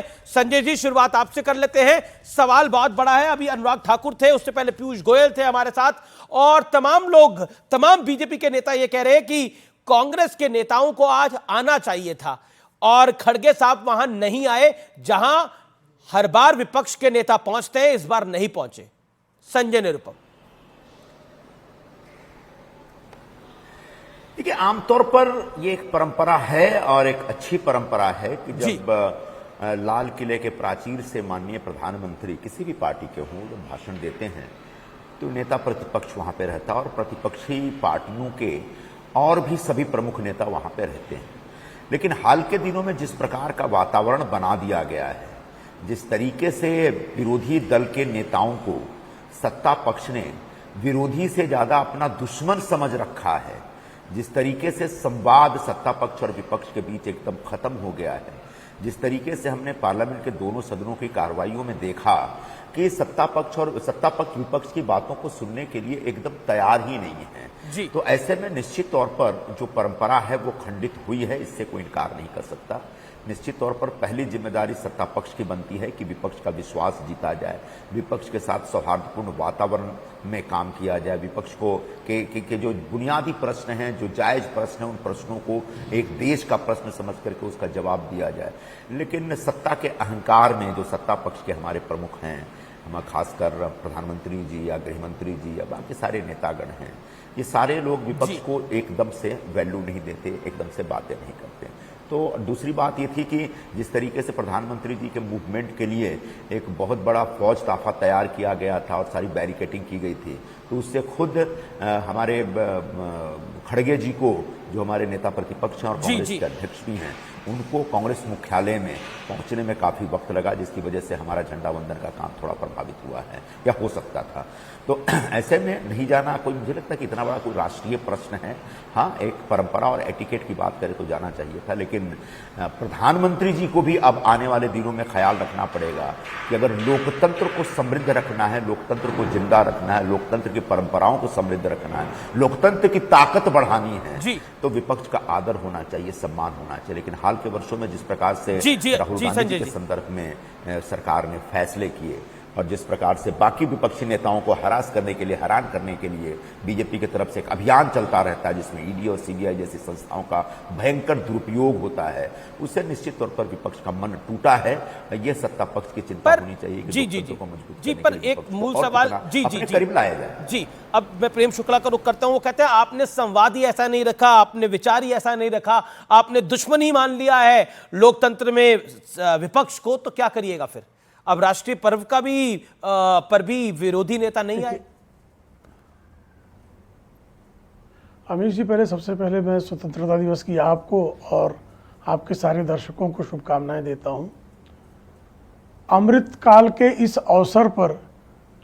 जाए। संजय जी, शुरुआत आपसे कर लेते हैं। सवाल बहुत बड़ा है। अभी अनुराग ठाकुर थे, उससे पहले पीयूष गोयल थे हमारे साथ, और तमाम लोग, तमाम बीजेपी के नेता ये कह रहे हैं कि कांग्रेस के नेताओं को आज आना चाहिए था और खड़गे साहब वहां नहीं आए। जहां हर बार विपक्ष के नेता पहुंचते हैं, इस बार नहीं पहुंचे। संजय निरुपम। देखिए, आमतौर पर ये एक परंपरा है और एक अच्छी परंपरा है कि जब लाल किले के प्राचीर से माननीय प्रधानमंत्री किसी भी पार्टी के हों जब भाषण देते हैं तो नेता प्रतिपक्ष वहां पे रहता है और प्रतिपक्षी पार्टियों के और भी सभी प्रमुख नेता वहां पे रहते हैं। लेकिन हाल के दिनों में जिस प्रकार का वातावरण बना दिया गया है, जिस तरीके से विरोधी दल के नेताओं को सत्ता पक्ष ने विरोधी से ज्यादा अपना दुश्मन समझ रखा है, जिस तरीके से संवाद सत्ता पक्ष और विपक्ष के बीच एकदम खत्म हो गया है, जिस तरीके से हमने पार्लियामेंट के दोनों सदनों की कार्रवाइयों में देखा कि सत्ता पक्ष विपक्ष की बातों को सुनने के लिए एकदम तैयार ही नहीं है जी। तो ऐसे में निश्चित तौर पर जो परंपरा है वो खंडित हुई है, इससे कोई इनकार नहीं कर सकता। निश्चित तौर पर पहली जिम्मेदारी सत्ता पक्ष की बनती है कि विपक्ष का विश्वास जीता जाए, विपक्ष के साथ सौहार्दपूर्ण वातावरण में काम किया जाए, विपक्ष को के जो बुनियादी प्रश्न हैं, जो जायज प्रश्न हैं, उन प्रश्नों को एक देश का प्रश्न समझ करके उसका जवाब दिया जाए। लेकिन सत्ता के अहंकार में जो सत्ता पक्ष के हमारे प्रमुख हैं, हम खासकर प्रधानमंत्री जी या गृहमंत्री जी या बाकी सारे नेतागण हैं, ये सारे लोग विपक्ष को एकदम से वैल्यू नहीं देते, एकदम से बातें नहीं करते। तो दूसरी बात ये थी कि जिस तरीके से प्रधानमंत्री जी के मूवमेंट के लिए एक बहुत बड़ा फौज ताफा तैयार किया गया था और सारी बैरिकेटिंग की गई थी, तो उससे खुद हमारे खड़गे जी को, जो हमारे नेता प्रतिपक्ष हैं और कांग्रेस के अध्यक्ष भी हैं, उनको कांग्रेस मुख्यालय में पहुंचने में काफी वक्त लगा, जिसकी वजह से हमारा झंडा वंदन का काम थोड़ा प्रभावित हुआ है या हो सकता था। तो ऐसे में नहीं जाना कोई, मुझे लगता है कि इतना बड़ा कोई राष्ट्रीय प्रश्न है। हाँ, एक परंपरा और एटिकेट की बात करें तो जाना चाहिए था, लेकिन प्रधानमंत्री जी को भी अब आने वाले दिनों में ख्याल रखना पड़ेगा कि अगर लोकतंत्र को समृद्ध रखना है, लोकतंत्र को जिंदा रखना है, लोकतंत्र की परंपराओं को समृद्ध रखना है, लोकतंत्र की ताकत बढ़ानी है, तो विपक्ष का आदर होना चाहिए, सम्मान होना चाहिए। लेकिन हाल के वर्षों में जिस प्रकार से राहुल गांधी जी के संदर्भ में सरकार ने फैसले किए और जिस प्रकार से बाकी विपक्षी नेताओं को हरास करने के लिए, हैरान करने के लिए बीजेपी की तरफ से एक अभियान चलता रहता है जिसमें ईडी और सीबीआई जैसी संस्थाओं का भयंकर दुरुपयोग होता है, उससे निश्चित तौर पर विपक्ष का मन टूटा है। यह सत्ता पक्ष की चिंता होनी चाहिए कि लोकतंत्र को मजबूत करने पर के लिए एक मूल सवाल अपने करीब लाया जाए। जी, अब मैं प्रेम शुक्ला का रुख करता हूं। वो कहते हैं आपने संवाद ही ऐसा नहीं रखा, आपने विचार ही ऐसा नहीं रखा, आपने दुश्मन ही मान लिया है लोकतंत्र में विपक्ष को, तो क्या करिएगा फिर? अब राष्ट्रीय पर्व का भी पर भी विरोधी नेता नहीं आए। अमीश जी, सबसे पहले मैं स्वतंत्रता दिवस की आपको और आपके सारे दर्शकों को शुभकामनाएं देता हूं। अमृत काल के इस अवसर पर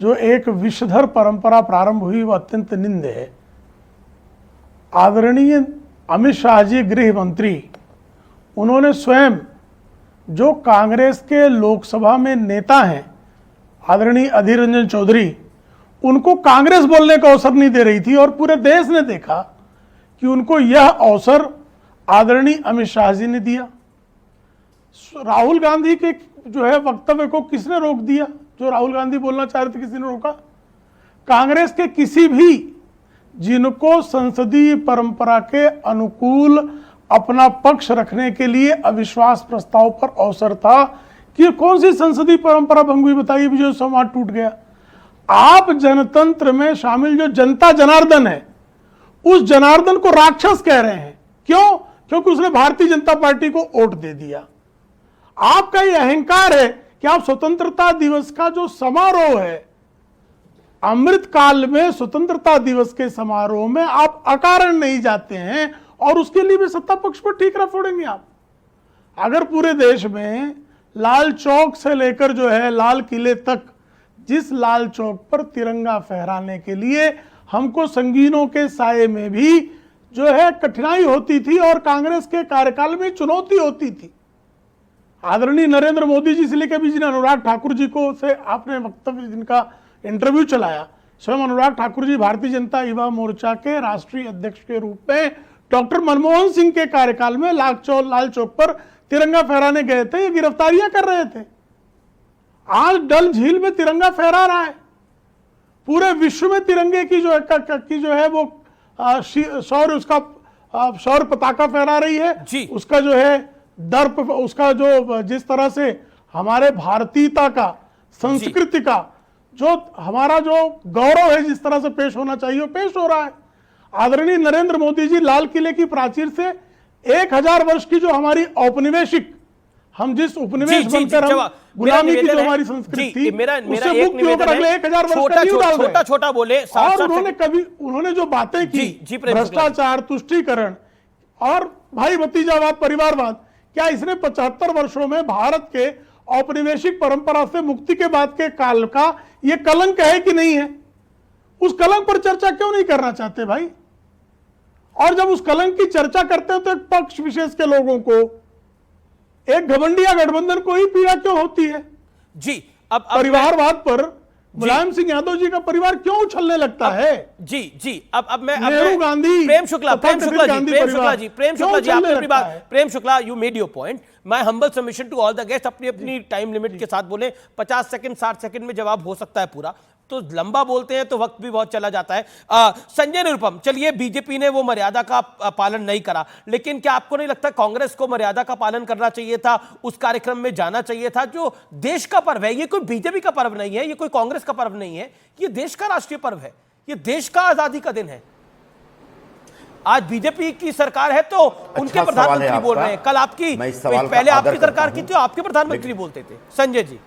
जो एक विषधर परंपरा प्रारंभ हुई वह अत्यंत निंद है। आदरणीय अमित शाह जी गृह मंत्री, उन्होंने स्वयं जो कांग्रेस के लोकसभा में नेता हैं आदरणीय अधीर रंजन चौधरी, उनको कांग्रेस बोलने का अवसर नहीं दे रही थी और पूरे देश ने देखा कि उनको यह अवसर आदरणीय अमित शाह जी ने दिया। राहुल गांधी के जो है वक्तव्य को किसने रोक दिया? जो राहुल गांधी बोलना चाह रहे थे किसी ने रोका? कांग्रेस के किसी भी, जिनको संसदीय परंपरा के अनुकूल अपना पक्ष रखने के लिए अविश्वास प्रस्ताव पर अवसर था कि कौन सी संसदीय परंपरा भंग हुई बताइए, जो संवाद टूट गया। आप जनतंत्र में शामिल जो जनता जनार्दन है, उस जनार्दन को राक्षस कह रहे हैं। क्यों? क्योंकि उसने भारतीय जनता पार्टी को वोट दे दिया। आपका यह अहंकार है कि आप स्वतंत्रता दिवस का जो समारोह है, अमृत काल में स्वतंत्रता दिवस के समारोह में आप अकारण नहीं जाते हैं और उसके लिए भी सत्ता पक्ष पर ठीकरा फोड़ेंगे आप। अगर पूरे देश में लाल चौक से लेकर जो है लाल किले तक, जिस लाल चौक पर तिरंगा फहराने के लिए हमको संगीनों के साये में भी जो है कठिनाई होती थी और कांग्रेस के कार्यकाल में चुनौती होती थी, आदरणीय नरेंद्र मोदी जी से लेकर भी जिन अनुराग ठाकुर जी को से आपने वक्तव्य, जिनका इंटरव्यू चलाया, स्वयं अनुराग ठाकुर जी भारतीय जनता युवा मोर्चा के राष्ट्रीय अध्यक्ष के रूप में डॉक्टर मनमोहन सिंह के कार्यकाल में लाल चौक पर तिरंगा फहराने गए थे, ये गिरफ्तारियां कर रहे थे। आज डल झील में तिरंगा फहरा रहा है, पूरे विश्व में तिरंगे की जो है वो शौर्य पताका फहरा रही है। उसका जो है दर्प, उसका जो जिस तरह से हमारे भारतीयता का, संस्कृति का जो हमारा जो गौरव है जिस तरह से पेश होना चाहिए वो पेश हो रहा है। आदरणीय नरेंद्र मोदी जी लाल किले की प्राचीर से 1000 वर्ष की जो हमारी औपनिवेशिक, हम जिस उपनिवेश बनकर हम गुलामी की जो हमारी संस्कृति थी, उससे मुक्त होकर अगले 1000 वर्ष का न्यू डाल रहे हैं। छोटा बोले और उन्होंने जो बातें की, भ्रष्टाचार, तुष्टीकरण और भाई भतीजावाद, परिवारवाद, क्या इसने 75 वर्षों में भारत के औपनिवेशिक परंपरा से मुक्ति के बाद के काल का यह कलंक है कि नहीं है? उस कलंक पर चर्चा क्यों नहीं करना चाहते भाई? और जब उस कलंक की चर्चा करते हैं तो एक पक्ष विशेष के लोगों को, एक घमंडिया गठबंधन को ही पीड़ा क्यों होती है? जी, अब परिवारवाद पर मुलायम सिंह यादव जी का परिवार क्यों उछलने लगता है? जी, अब मैं नेहरू गांधी, प्रेम शुक्ला जी आपने अपनी बात, Prem Shukla, you made your point. My humble submission to all the guest, अपनी टाइम लिमिट के साथ बोले। 50 सेकंड 60 सेकंड में जवाब हो सकता है पूरा, तो लंबा बोलते हैं तो वक्त भी बहुत चला जाता है। संजय निरुपम, चलिए बीजेपी ने वो मर्यादा का पालन नहीं करा, लेकिन क्या आपको नहीं लगता कांग्रेस को मर्यादा का पालन करना चाहिए था, उस कार्यक्रम में जाना चाहिए था जो देश का पर्व है? ये कोई बीजेपी का पर्व नहीं है, ये कोई कांग्रेस का पर्व नहीं है, ये देश का राष्ट्रीय पर्व है, ये देश का आजादी का दिन है। आज बीजेपी की सरकार है तो उनके प्रधानमंत्री बोल रहे हैं, कल आपकी, पहले आपकी सरकार की थी, आपके प्रधानमंत्री बोलते थे। संजय जी,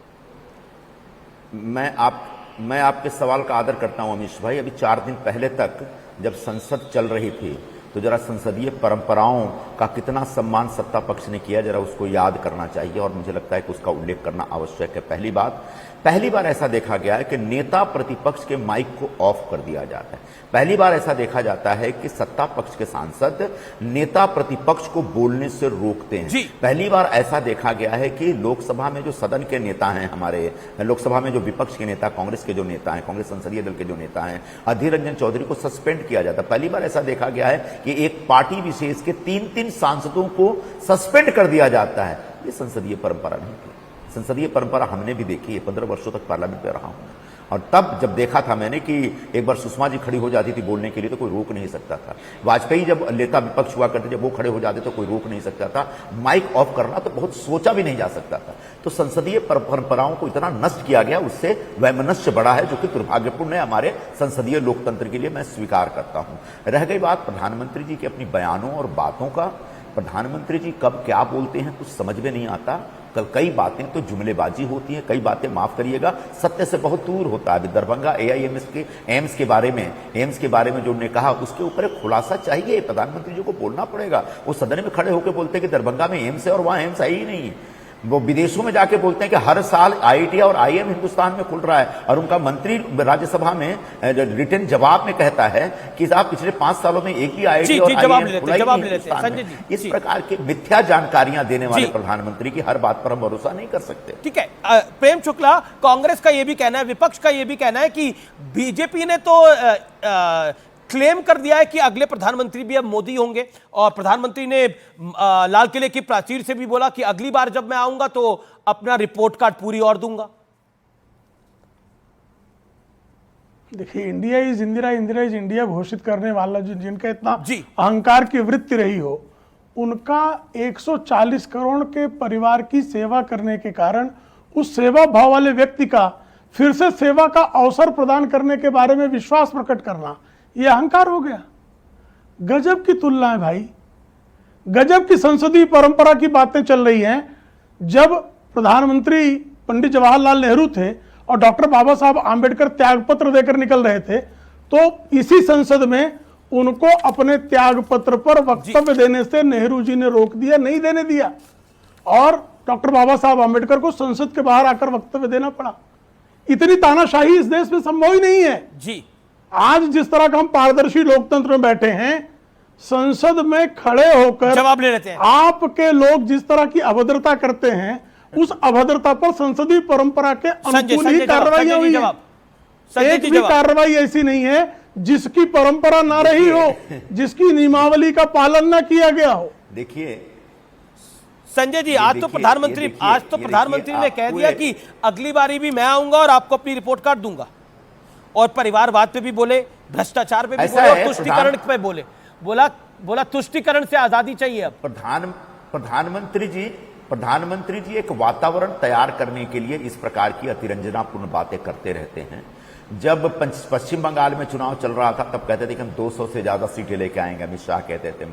मैं आपके सवाल का आदर करता हूं अमीश भाई। अभी 4 दिन पहले तक जब संसद चल रही थी तो जरा संसदीय परंपराओं का कितना सम्मान सत्ता पक्ष ने किया, जरा उसको याद करना चाहिए और मुझे लगता है कि उसका उल्लेख करना आवश्यक है। पहली बार ऐसा देखा गया है कि नेता प्रतिपक्ष के माइक को ऑफ कर दिया जाता है। पहली बार ऐसा देखा जाता है कि सत्ता पक्ष के सांसद नेता प्रतिपक्ष को बोलने से रोकते हैं। पहली बार ऐसा देखा गया है कि लोकसभा में जो सदन के नेता हैं, हमारे लोकसभा में जो विपक्ष के नेता, कांग्रेस के जो नेता हैं, कांग्रेस संसदीय दल के जो नेता हैं, अधीर रंजन चौधरी को सस्पेंड किया जाता है। पहली बार ऐसा देखा गया है कि एक पार्टी विशेष के 3-3 सांसदों को सस्पेंड कर दिया जाता है। ये संसदीय परंपरा नहीं थी। संसदीय परंपरा हमने भी देखी है, 15 वर्षों तक पार्लियामेंट में रहा हूं, और तब जब देखा था मैंने कि एक बार सुषमा जी खड़ी हो जाती थी बोलने के लिए तो कोई रोक नहीं सकता था। वाजपेयी जब नेता विपक्ष हुआ करते, जब वो खड़े हो जाते तो कोई रोक नहीं सकता था। माइक ऑफ करना तो बहुत सोचा भी नहीं जा सकता था। तो संसदीय परंपराओं को इतना नष्ट किया गया, उससे वैमनस्य बढ़ा है, जो कि दुर्भाग्यपूर्ण है हमारे संसदीय लोकतंत्र के लिए। मैं स्वीकार करता हूं। रह गई बात प्रधानमंत्री जी के अपनी बयानों और बातों का, प्रधानमंत्री जी कब क्या बोलते हैं कुछ समझ में नहीं आता। कल कई बातें तो जुमलेबाजी होती है, कई बातें, माफ करिएगा, सत्य से बहुत दूर होता है। दरभंगा एम्स के बारे में जो उन्होंने कहा उसके ऊपर एक खुलासा चाहिए, प्रधानमंत्री जी को बोलना पड़ेगा। वो सदन में खड़े होकर बोलते हैं कि दरभंगा में एम्स है और वहां एम्स है ही नहीं। वो विदेशों में जाके बोलते हैं कि हर साल आईआईटी और आईएम हिंदुस्तान में खुल रहा है, और उनका मंत्री राज्यसभा में रिटर्न जवाब में कहता है कि आप पिछले 5 सालों में एक भी आईआईटी और आईएम इस प्रकार की मिथ्या जानकारियां देने वाले प्रधानमंत्री की हर बात पर हम भरोसा नहीं कर सकते। ठीक है, प्रेम शुक्ला, कांग्रेस का यह भी कहना है, विपक्ष का यह भी कहना है कि बीजेपी ने तो क्लेम कर दिया है कि अगले प्रधानमंत्री भी अब मोदी होंगे, और प्रधानमंत्री ने लाल किले की प्राचीर से भी बोला कि अगली बार जब मैं आऊंगा तो अपना रिपोर्ट कार्ड पूरी और दूंगा। देखिए, India is Indira, Indira is India घोषित करने वाला जिनका इतना अहंकार की वृत्ति रही हो, उनका 140 करोड़ के परिवार की सेवा करने के कारण उस सेवा भाव वाले व्यक्ति का फिर से सेवा का अवसर प्रदान करने के बारे में विश्वास प्रकट करना, यह अहंकार हो गया। गजब की तुलना है भाई, गजब की संसदीय परंपरा की बातें चल रही हैं। जब प्रधानमंत्री पंडित जवाहरलाल नेहरू थे और डॉक्टर बाबा साहब आंबेडकर त्यागपत्र देकर निकल रहे थे, तो इसी संसद में उनको अपने त्यागपत्र पर वक्तव्य देने से नेहरू जी ने रोक दिया, नहीं देने दिया, और डॉक्टर बाबा साहब आंबेडकर को संसद के बाहर आकर वक्तव्य देना पड़ा। इतनी तानाशाही इस देश में संभव ही नहीं है जी। आज जिस तरह का हम पारदर्शी लोकतंत्र में बैठे हैं, संसद में खड़े होकर जवाब ले लेते हैं, आपके लोग जिस तरह की अभद्रता करते हैं, उस अभद्रता पर संसदीय परंपरा के अनुकूल ही कार्रवाई हुई है। एक भी कार्रवाई ऐसी नहीं है जिसकी परंपरा ना रही हो, जिसकी नियमावली का पालन ना किया गया हो। देखिए संजय जी, आज तो प्रधानमंत्री ने कह दिया कि अगली बारी भी मैं आऊंगा और आपको अपनी रिपोर्ट कार्ड दूंगा, और परिवारवाद पे भी बोले, भ्रष्टाचार पे भी बोले, और तुष्टीकरण पे बोले। बोला तुष्टीकरण से आजादी चाहिए। अब प्रधानमंत्री जी एक वातावरण तैयार करने के लिए इस प्रकार की अतिरंजनापूर्ण बातें करते रहते हैं। जब पश्चिम बंगाल में चुनाव चल रहा था तब कहते थे कि हम 200 से ज्यादा सीटें लेके आएंगे, अमित शाह कहते थे,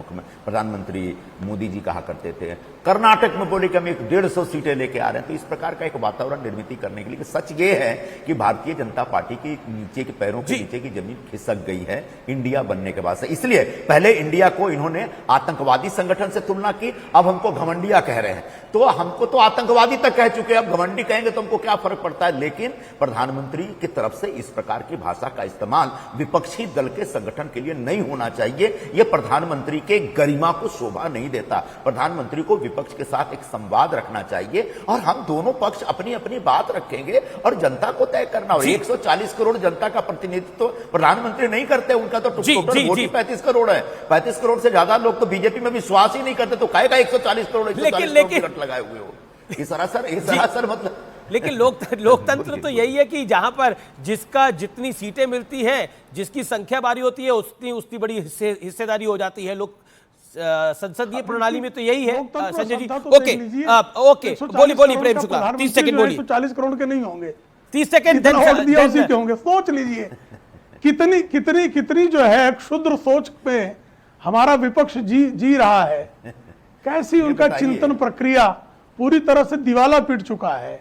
प्रधानमंत्री मोदी जी कहा करते थे। कर्नाटक में बोले कि हम 150 सीटें लेके आ रहे हैं। तो इस प्रकार का एक वातावरण निर्मित करने के लिए, सच ये है कि भारतीय जनता पार्टी की नीचे के पैरों के नीचे की जमीन खिसक गई है इंडिया बनने के बाद से। इसलिए पहले इंडिया को इन्होंने आतंकवादी संगठन से तुलना की, अब हमको घमंडिया कह रहे हैं। तो हमको तो आतंकवादी तक कह चुके, अब घमंडी कहेंगे तो हमको क्या फर्क पड़ता है। लेकिन प्रधानमंत्री की तरफ से इस प्रकार की भाषा का इस्तेमाल विपक्षी दल के संगठन के लिए नहीं होना चाहिए। यह प्रधानमंत्री के गरिमा को शोभा नहीं देता। प्रधानमंत्री को विपक्ष के साथ एक संवाद रखना चाहिए और हम दोनों पक्ष अपनी अपनी बात रखेंगे और जनता को तय करना होगा। 140 करोड़ जनता का प्रतिनिधित्व तो प्रधानमंत्री नहीं करते, उनका तो टोटल वोट ही 35 करोड़ है। 35 करोड़ से ज्यादा लोग तो बीजेपी में विश्वास ही नहीं करते, तो काहेगा 140 करोड़ लगाए हुए हो। इस सरासर मतलब। लेकिन लोकतंत्र तो यही है कि जहां पर जिसका जितनी सीटें मिलती हैं, जिसकी संख्या भारी होती है, उतनी बड़ी हिस्सेदारी हो जाती है। लोग संसदीय प्रणाली में तो यही है। संजय जी, ओके, बोलिए प्रेम शुक्ला, 30 सेकंड बोलिए। 40 करोड़ के नहीं होंगे, 30 सेकंड होंगे। सोच लीजिए कितनी जो है क्षुद्र सोच पे हमारा विपक्ष जी रहा है। कैसी उनका चिंतन प्रक्रिया पूरी तरह से दिवाला पीट चुका है।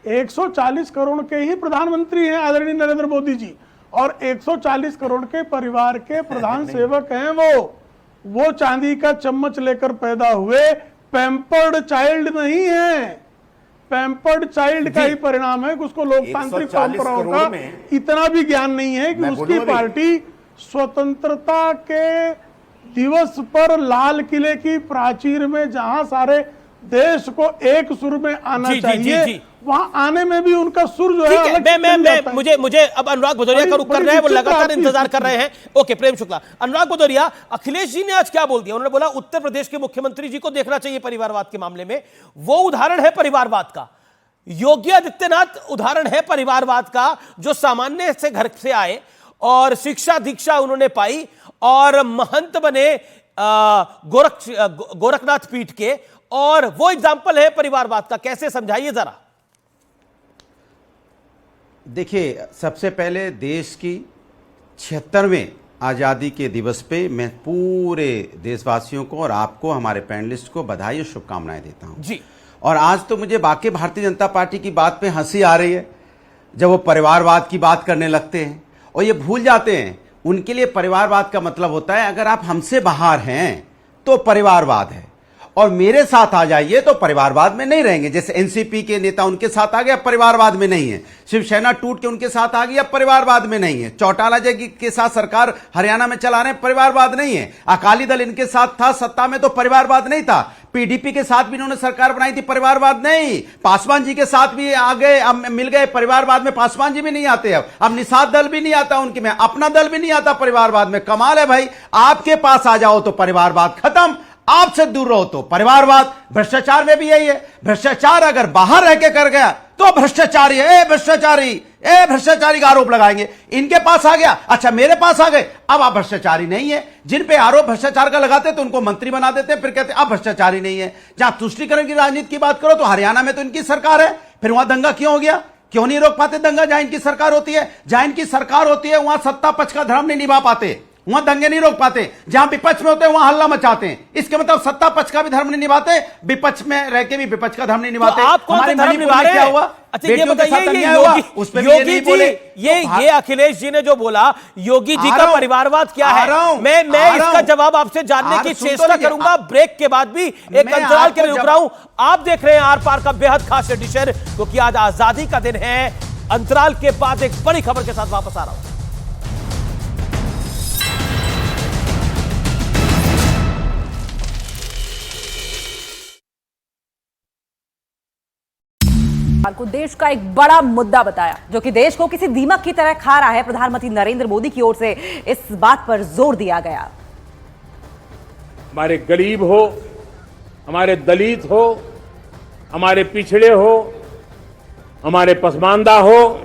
140 करोड़ के ही प्रधानमंत्री हैं आदरणीय नरेंद्र मोदी जी, और 140 करोड़ के परिवार के प्रधान सेवक हैं। वो चांदी का चम्मच लेकर पैदा हुए पैम्पर्ड चाइल्ड नहीं है। पैम्पर्ड चाइल्ड का ही परिणाम है कि उसको लोकतांत्रिक परंपराओं का इतना भी ज्ञान नहीं है कि उसकी पार्टी स्वतंत्रता के दिवस पर लाल किले की प्राचीर में जहां सारे देश को एक सुर में आना चाहिए, वहां आने में भी उनका सुर जो है। मुझे अब अनुराग भदौरिया का रुख कर रहे हैं, वो लगातार इंतजार कर रहे हैं। ओके, प्रेम शुक्ला। अनुराग भदौरिया, अखिलेश जी ने आज क्या बोल दिया? उन्होंने बोला उत्तर प्रदेश के मुख्यमंत्री जी को देखना चाहिए परिवारवाद के मामले में। वो उदाहरण है परिवारवाद का। योगी आदित्यनाथ उदाहरण है परिवारवाद का, जो सामान्य से घर से आए और शिक्षा दीक्षा उन्होंने पाई और महंत बने गोरखनाथ पीठ के, और वो एग्जाम्पल है परिवारवाद का। कैसे समझाइए जरा। देखिए, सबसे पहले देश की 76वें आज़ादी के दिवस पे मैं पूरे देशवासियों को और आपको, हमारे पैनलिस्ट को बधाई और शुभकामनाएं देता हूं जी। और आज तो मुझे बाकी भारतीय जनता पार्टी की बात पे हंसी आ रही है जब वो परिवारवाद की बात करने लगते हैं और ये भूल जाते हैं उनके लिए परिवारवाद का मतलब होता है अगर आप हमसे बाहर हैं तो परिवारवाद है, और मेरे साथ आ जाइए तो परिवारवाद में नहीं रहेंगे। जैसे एनसीपी के नेता उनके साथ आ गए, अब परिवारवाद में नहीं है। शिवसेना टूट के उनके साथ आ गई, अब परिवारवाद में नहीं है। चौटाला जी के साथ सरकार हरियाणा में चला रहे हैं, परिवारवाद नहीं है। अकाली दल इनके साथ था सत्ता में तो परिवारवाद नहीं था। पीडीपी के साथ भी इन्होंने सरकार बनाई थी, परिवारवाद नहीं। पासवान जी के साथ भी आ गए, अब मिल गए, परिवारवाद में पासवान जी भी नहीं आते। अब निषाद दल भी नहीं आता उनके में, अपना दल भी नहीं आता परिवारवाद में। कमाल है भाई, आपके पास आ जाओ तो परिवारवाद खत्म, आपसे दूर रहो तो परिवारवाद। भ्रष्टाचार में भी यही है, भ्रष्टाचार अगर बाहर रह के कर गया तो भ्रष्टाचारी है, भ्रष्टाचारी का आरोप लगाएंगे। इनके पास आ गया, अच्छा मेरे पास आ गए, अब आप भ्रष्टाचारी नहीं है। जिन पे आरोप भ्रष्टाचार का लगाते तो उनको मंत्री बना देते, फिर कहते आप भ्रष्टाचारी नहीं है। जहां तुष्टीकरण की राजनीति की बात करो तो हरियाणा में तो इनकी सरकार है, फिर वहां दंगा क्यों हो गया? क्यों नहीं रोक पाते दंगा? जहां इनकी सरकार होती है, वहां सत्ता पक्ष का धर्म नहीं निभा पाते, वहां दंगे नहीं रोक पाते। जहां विपक्ष में होते हैं वहां हल्ला मचाते हैं। इसके मतलब सत्ता पक्ष का भी धर्म नहीं निभाते, विपक्ष में रह के भी विपक्ष का धर्म नहीं निभाते। तो आप कौन सा धर्म निभा रहे हैं? क्या हुआ? अच्छा ये बताइए, योगी जी, ये अखिलेश जी ने जो बोला, योगी जी का परिवारवाद क्या है? मैं इसका जवाब आपसे जानने की चेष्टा करूंगा। ब्रेक के बाद भी एक अंतराल के लिए रुक रहा हूं। आप देख रहे हैं आर पार का बेहद खास एडिशन, क्योंकि आज आजादी का दिन है। अंतराल के बाद एक बड़ी खबर के साथ वापस आ रहा हूं। को देश का एक बड़ा मुद्दा बताया, जो कि देश को किसी दीमक की तरह खा रहा है। प्रधानमंत्री नरेंद्र मोदी की ओर से इस बात पर जोर दिया गया। हमारे गरीब हो, हमारे दलित हो, हमारे पिछड़े हो, हमारे पसमानदा हो,